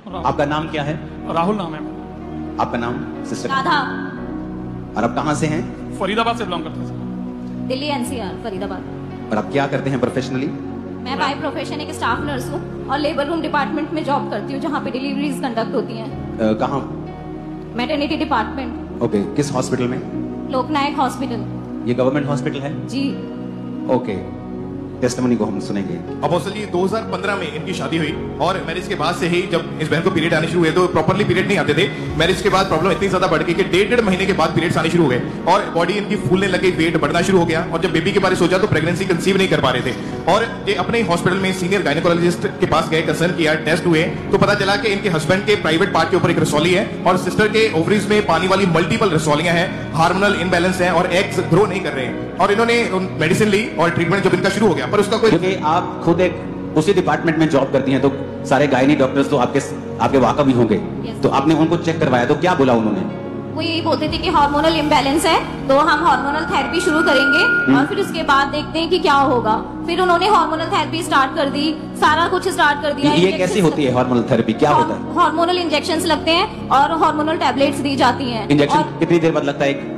आपका नाम क्या है? राहुल नाम है। आपका नाम सिस्टर? राधा। और आप कहाँ से हैं? फरीदाबाद से बिलोंग करते हैं सर। दिल्ली एनसीआर फरीदाबाद। और आप क्या करते हैं प्रोफेशनली? मैं बाय प्रोफेशन एक स्टाफ नर्स हूँ और लेबर रूम डिपार्टमेंट में जॉब करती हूँ, जहाँ पे डिलीवरीज कंडक्ट होती हैं। कहाँ? Maternity department. ओके, किस हॉस्पिटल में? लोकनायक हॉस्पिटल। ये गवर्नमेंट हॉस्पिटल है? जी। ओके, टेस्टिमनी को हम सुनेंगे। अपोस्टल जी 2015 में इनकी शादी हुई और मैरिज के बाद से ही जब इस बहन को पीरियड आने शुरू हुए तो प्रॉपर्ली पीरियड नहीं आते थे। मैरिज के बाद प्रॉब्लम इतनी ज्यादा बढ़ गई कि 1.5 महीने के बाद पीरियड्स आने शुरू हो गए और बॉडी इनकी फूलने लगी, वेट बढ़ना शुरू हो गया और जब बेबी के बारे में सोचा तो प्रेगनेंसी कंसीव नहीं कर पा रहे थे। और ये अपने हॉस्पिटल में सीनियर गायनेकोलॉजिस्ट के पास गए, कंसर्न किया, टेस्ट हुए तो पता चला कि इनके हस्बैंड के प्राइवेट पार्ट के ऊपर एक रसौली है और सिस्टर के ओवरीज में पानी वाली मल्टीपल रसौलियां हैं, हार्मोनल इनबैलेंस है और एग्स ग्रो नहीं कर रहे हैं। और इन्होंने मेडिसिन ली और ट्रीटमेंट जब इनका शुरू हो गया पर उसका कोई, क्योंकि आप खुद एक उसी डिपार्टमेंट में जॉब करती हैं तो सारे गायनी डॉक्टर्स तो आपके वाकफ ही होंगे। तो आपने उनको चेक करवाया तो क्या बोला उन्होंने? वो यही बोलते थे कि हार्मोनल इम्बैलेंस है तो हम हार्मोनल थेरेपी शुरू करेंगे और फिर उसके बाद देखते हैं कि क्या होगा। फिर उन्होंने हार्मोनल थेरेपी स्टार्ट कर दी, सारा कुछ स्टार्ट कर दिया। ये कैसी होती है हार्मोनल थेरेपी, क्या होता है? हार्मोनल इंजेक्शंस लगते हैं और हार्मोनल टैबलेट्स दी जाती हैं। इंजेक्शन कितनी देर बाद लगता है?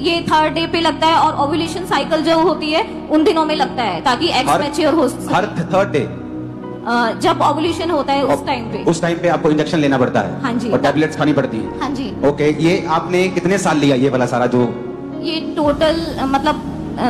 ये 3rd डे पे लगता है और ओव्यूलेशन साइकिल जो होती है उन दिनों में लगता है ताकि एग्स मैच्योर हो सके। हर 3rd डे जब ओव्यूलेशन होता है उस टाइम पे आपको इंजेक्शन लेना पड़ता है? हाँ जी। और टैबलेट्स खानी पड़ती है? हाँ जी। ओके, ये आपने कितने साल लिया ये वाला सारा? जो ये टोटल मतलब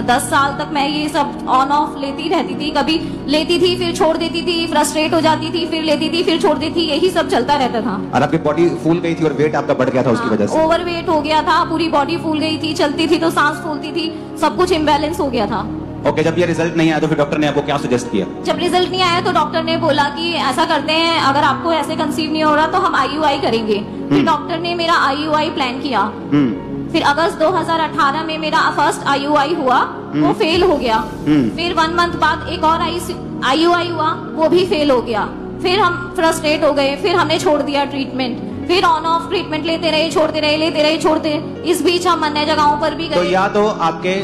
10 साल तक मैं ये सब ऑन ऑफ लेती रहती थी। कभी लेती थी फिर छोड़ देती थी, फ्रस्ट्रेट हो जाती थी, फिर लेती थी फिर छोड़ देती थी, यही सब चलता रहता था। और आपकी बॉडी फूल गई थी और वेट आपका बढ़ गया था उसकी वजह से? ओवर वेट हो गया था, पूरी बॉडी फूल गई थी, चलती थी तो सांस फूलती थी, सब कुछ इम्बैलेंस हो गया था। ओके, जब ये रिजल्ट नहीं आया तो फिर डॉक्टर ने आपको क्या सजेस्ट किया? जब रिजल्ट नहीं आया तो डॉक्टर ने बोला कि ऐसा करते हैं, अगर आपको ऐसे कंसीव नहीं हो रहा तो हम IUI करेंगे। फिर डॉक्टर ने मेरा IUI प्लान किया। फिर अगस्त 2018 में मेरा फर्स्ट IUI हुआ, वो फेल हो गया। फिर 1 मंथ बाद एक और IUI हुआ, वो भी फेल हो गया। फिर हम फ्रस्ट्रेट हो गए, फिर हमने छोड़ दिया ट्रीटमेंट। फिर ऑन ऑफ ट्रीटमेंट लेते रहे, छोड़ते रहे, लेते रहे, छोड़ते। इस बीच हम अन्य जगहों पर भी गए। तो या तो आपके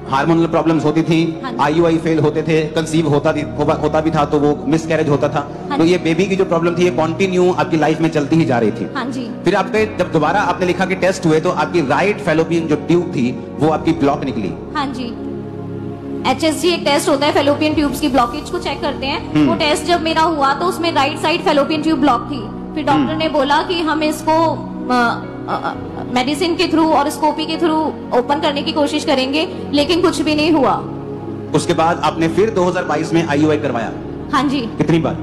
हार्मोनल प्रॉब्लम्स होती थी, IUI फेल होते थे, कंसीव होता भी था तो वो मिसकैरेज होता था। तो ये बेबी की जो प्रॉब्लम थी ये कंटिन्यू आपकी लाइफ में चलती ही जा रही थी। हाँ जी। फिर आपके जब दोबारा आपने लिखा कि टेस्ट हुए तो आपकी राइट फैलोपियन जो ट्यूब थी वो आपकी ब्लॉक निकली। हाँ जी। HSG एक टेस्ट होता है, फैलोपियन ट्यूब्स की ब्लॉकेज को चेक करते हैं। वो टेस्ट जब मेरा हुआ तो उसमें right side fallopian tube block थी। फिर डॉक्टर ने बोला कि हम इसको मेडिसिन के थ्रू और स्कोपी के थ्रू ओपन करने की कोशिश करेंगे, लेकिन कुछ भी नहीं हुआ। उसके बाद आपने फिर 2022 में IUI करवाया? हाँ जी। कितनी बार?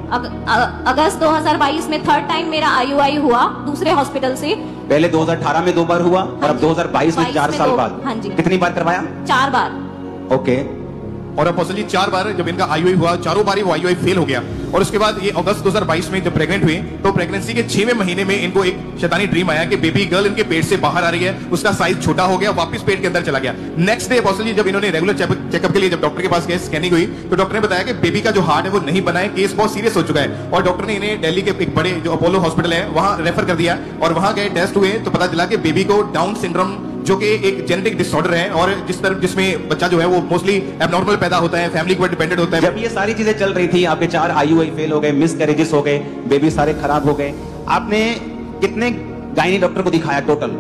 अगस्त 2022 में 3rd टाइम मेरा IUI हुआ दूसरे हॉस्पिटल से। पहले 2018 में 2 बार हुआ और अब 2022 में 4 साल बाद? हाँ जी। कितनी बार करवाया? 4 बार। ओके। और अपोस्टल जी 4 बार जब इनका IUI हुआ, चारों बार वो IUI फेल हो गया। और उसके बाद ये अगस्त 2022 में जब प्रेग्नेंट हुई तो प्रेगनेंसी के 6वें महीने में इनको एक शैतानी ड्रीम आया कि बेबी गर्ल इनके पेट से बाहर आ रही है, उसका साइज छोटा हो गया, वापस पेट के अंदर चला गया। नेक्स्ट डे अपोस्टल जी जब इन्होंने रेगुलर चेकअप के लिए जब डॉक्टर के पास गए, स्कैनिंग हुई तो डॉक्टर ने बताया कि बेबी का जो हार्ट है वो नहीं बना है, केस बहुत सीरियस हो चुका है। और डॉक्टर ने इन्हें दिल्ली के एक बड़े जो अपोलो हॉस्पिटल है वहां रेफर कर दिया और वहां गए, टेस्ट हुए तो पता चला कि बेबी को डाउन सिंड्रोम जो कि एक जेनेटिक डिसऑर्डर है और जिसमें बच्चा जो है वो मोस्टली एबनॉर्मल पैदा होता है, फैमिली के ऊपर डिपेंडेंट होता है। जब ये सारी चीजें चल रही थी, आपके 4 IUI फेल हो गए, मिसकैरेजेस हो गए, बेबी सारे खराब हो गए, आपने कितने गायनी डॉक्टर को दिखाया टोटल?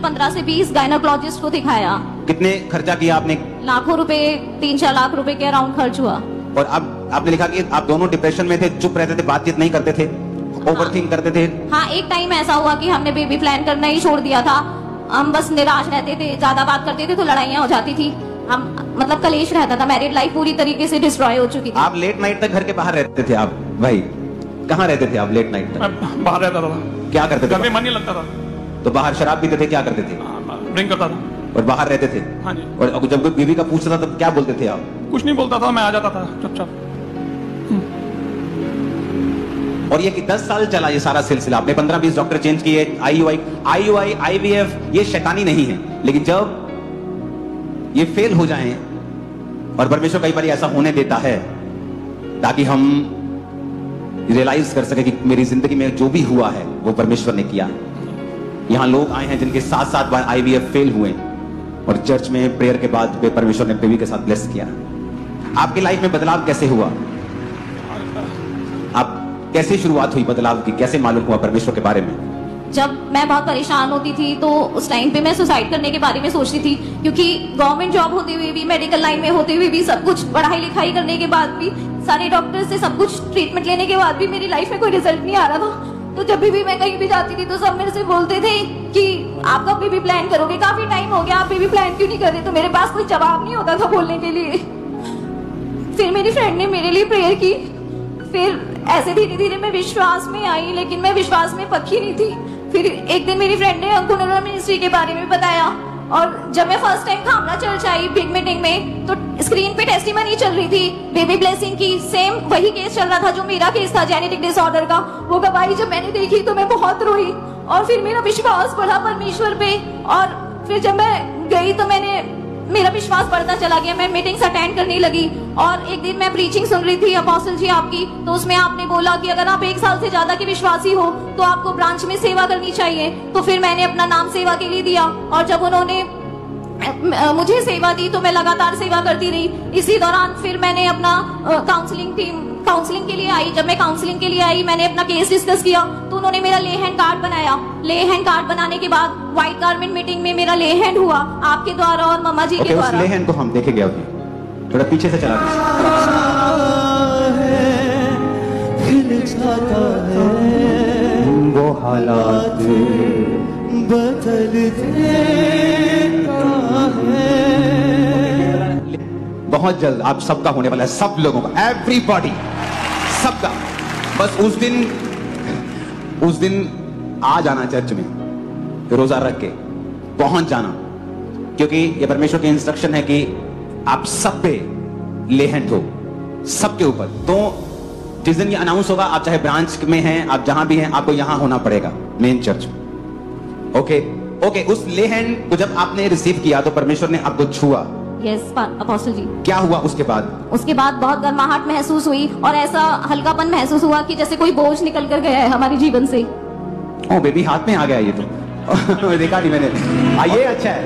15 से 20 गायनेकोलॉजिस्ट को दिखाया। कितने खर्चा किया आपने? लाखों रुपए, 3-4 लाख रुपए के अराउंड खर्च हुआ। और अब आपने लिखा कि आप दोनों डिप्रेशन में थे, चुप रहते थे, बातचीत नहीं करते थे, ओवरथिंक करते थे। हाँ, एक टाइम ऐसा हुआ कि हमने बेबी प्लान करना ही छोड़ दिया था। हम बस निराश रहते थे, ज्यादा बात करते थे तो लड़ाइयाँ हो जाती थी। हम मतलब कलेश रहता था, मैरिड लाइफ पूरी तरीके से डिस्ट्रॉय हो चुकी थी। आप लेट नाइट तक घर के बाहर रहते थे? आप भाई कहाँ रहते थे आप लेट नाइट तक? मैं बाहर रहता था। क्या करते थे? घर में मन नहीं लगता था तो बाहर शराब पीते थे? क्या करते थे? ड्रिंक करता था। और बाहर रहते थे? हाँ जी। और जब कोई बीवी का पूछता था तब क्या बोलते थे आप? कुछ नहीं बोलता था, मैं आ जाता था चुपचाप। और ये कि 10 साल चला ये सारा सिलसिला, आपने 15-20 डॉक्टर चेंज किए, IUI IVF ये शैतानी नहीं है, लेकिन जब ये फेल हो जाएं, और परमेश्वर कई बार ऐसा होने देता है ताकि हम रियलाइज कर सके कि मेरी जिंदगी में जो भी हुआ है वो परमेश्वर ने किया। यहाँ लोग आए हैं जिनके 7-7 बार IVF फेल हुए और चर्च में प्रेयर के बाद परमेश्वर ने बेबी के साथ ब्लेस किया। आपकी लाइफ में बदलाव कैसे हुआ? आप कैसे शुरुआत हुई बदलाव की, कैसे मालूम हुआ परमेश्वर के बारे में? जब मैं बहुत परेशान होती थी तो उस टाइम पे मैं सुसाइड करने के बारे में सोचती थी, क्योंकि गवर्नमेंट जॉब होते हुए भी, मेडिकल लाइन में होते हुए भी, सब कुछ पढ़ाई लिखाई करने के बाद भी, सारे डॉक्टर से सब कुछ ट्रीटमेंट लेने के बाद भी मेरी लाइफ में कोई रिजल्ट नहीं आ रहा था। तो जब भी मैं कहीं भी जाती थी तो सब मेरे से बोलते थे कि आप कब बेबी प्लान करोगे, काफी टाइम हो गया, आप बेबी प्लान क्यों नहीं कर रहे? तो मेरे पास कोई जवाब नहीं होता था बोलने के लिए। फिर मेरी फ्रेंड ने मेरे लिए प्रेयर की, फिर ऐसे धीरे धीरे मैं विश्वास में आई, लेकिन मैं विश्वास में पक्की नहीं थी। फिर एक दिन मेरी फ्रेंड ने अंकुर मिनिस्ट्री के बारे में बताया, और जब मैं फर्स्ट टाइम खामला चर्च आई बिग मीटिंग में, तो स्क्रीन पे टेस्टिमनी चल रही थी बेबी ब्लेसिंग की। सेम वही केस चल रहा था जो मेरा केस था, जेनेटिक डिसऑर्डर का। वो गवाही जब मैंने देखी तो मैं बहुत रोई, और फिर मेरा विश्वास बढ़ा परमेश्वर पे। और फिर जब मैं गई तो मेरा विश्वास बढ़ता चला गया। मैं मीटिंग्स अटेंड करने लगी, और एक दिन मैं प्रीचिंग सुन रही थी अपोस्टल जी आपकी, तो उसमें आपने बोला कि अगर आप 1 साल से ज्यादा के विश्वासी हो तो आपको ब्रांच में सेवा करनी चाहिए। तो फिर मैंने अपना नाम सेवा के लिए दिया, और जब उन्होंने मुझे सेवा दी तो मैं लगातार सेवा करती रही। इसी दौरान फिर मैंने अपना काउंसलिंग के लिए आई। जब मैं काउंसलिंग के लिए आई, मैंने अपना केस डिस्कस किया, तो उन्होंने मेरा ले हैंड कार्ड बनाया। ले हैंड कार्ड बनाने के बाद व्हाइट गारमेंट मीटिंग में मेरा ले हैंड हुआ आपके द्वारा और मम्मा जी के द्वारा। उस ले हैंड को हम देखेंगे अभी, थोड़ा पीछे से चला वो हालात बहुत जल्द आप सबका होने वाला है, सब लोगों का, एवरीबॉडी, सबका। बस उस दिन आ जाना चर्च में, रोजा रख के पहुंच जाना, क्योंकि ये परमेश्वर की इंस्ट्रक्शन है कि आप सब पे ले हैंड हो, सबके ऊपर। तो जिस दिन ये अनाउंस होगा, आप चाहे ब्रांच में हैं, आप जहां भी हैं, आपको यहां होना पड़ेगा मेन चर्च में। ओके, उस ले हैंड को जब आपने रिसीव किया तो परमेश्वर ने आपको छुआ। यस अपोस्टल जी। क्या हुआ उसके बाद? उसके बाद बहुत गर्माहट महसूस हुई, और ऐसा हल्कापन महसूस हुआ कि जैसे कोई बोझ निकल कर गया है हमारे जीवन से। ओ बेबी हाथ में आ गया ये तो देखा नहीं मैंने। ये अच्छा है,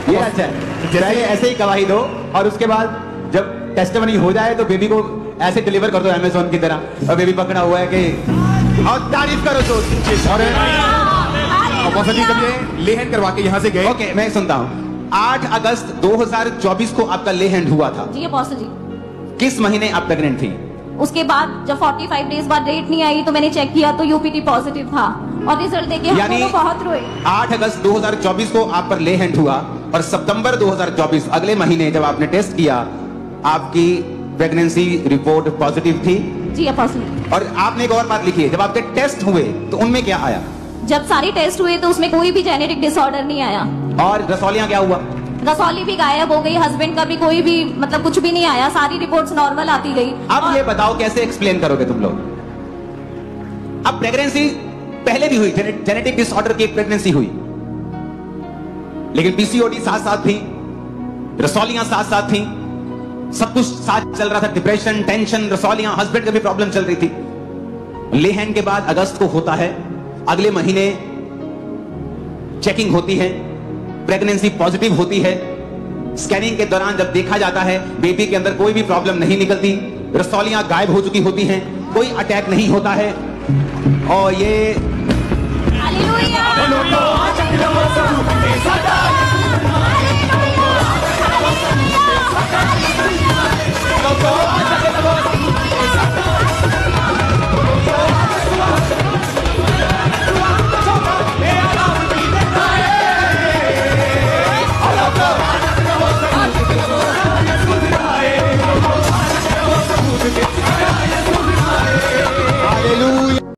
ये अच्छा है। पहले ऐसे ही गवाही दो, और उसके बाद जब टेस्टिमनी हो जाए तो बेबी को ऐसे डिलीवर कर दो अमेज़न की तरह, और बेबी पकड़ा हुआ है कि, और तारीफ करो तो। और अपोस्टल जी जब ये ले हैंड करवा के यहाँ से गए, ओके मैं सुनता हूँ। 8 अगस्त 2024 को आपका ले हैंड हुआ था। जी अपोस्टल जी। किस महीने आप प्रेग्नेंट थी? उसके बाद जब 45 डेज बाद डेट नहीं आई तो मैंने चेक किया तो यूपीटी पॉजिटिव था, और रिजल्ट देके हम दोनों बहुत रोए। 8 अगस्त 2024 को आप पर ले हैंड हुआ, और सितंबर 2024 अगले महीने जब आपने टेस्ट किया, आपकी प्रेगनेंसी रिपोर्ट पॉजिटिव थी। जी अपोस्टल। और आपने एक और बात लिखी है, जब आपके टेस्ट हुए तो उनमें क्या आया? जब सारे टेस्ट हुए तो उसमें कोई भी जेनेटिक डिसऑर्डर नहीं आया। और रसौलियां क्या हुआ? रसौली भी गायब हो गई, हस्बैंड का भी कोई भी मतलब कुछ भी नहीं आया, सारी रिपोर्ट्स नॉर्मल आती गई। अब ये बताओ कैसे एक्सप्लेन करोगे तुम लोग? अब प्रेगनेंसी पहले भी हुई, जेनेटिक डिसऑर्डर की एक प्रेगनेंसी हुई, लेकिन पीसीओडी साथ साथ थी, रसौलियां साथ साथ थी, सब कुछ साथ चल रहा था। डिप्रेशन, टेंशन, रसौलियां, हस्बैंड का भी प्रॉब्लम चल रही थी। ले हैंड के बाद अगस्त को होता है, अगले महीने चेकिंग होती है, प्रेगनेंसी पॉजिटिव होती है। स्कैनिंग के दौरान जब देखा जाता है बेबी के अंदर कोई भी प्रॉब्लम नहीं निकलती, रसौलियां गायब हो चुकी होती हैं, कोई अटैक नहीं होता है, और ये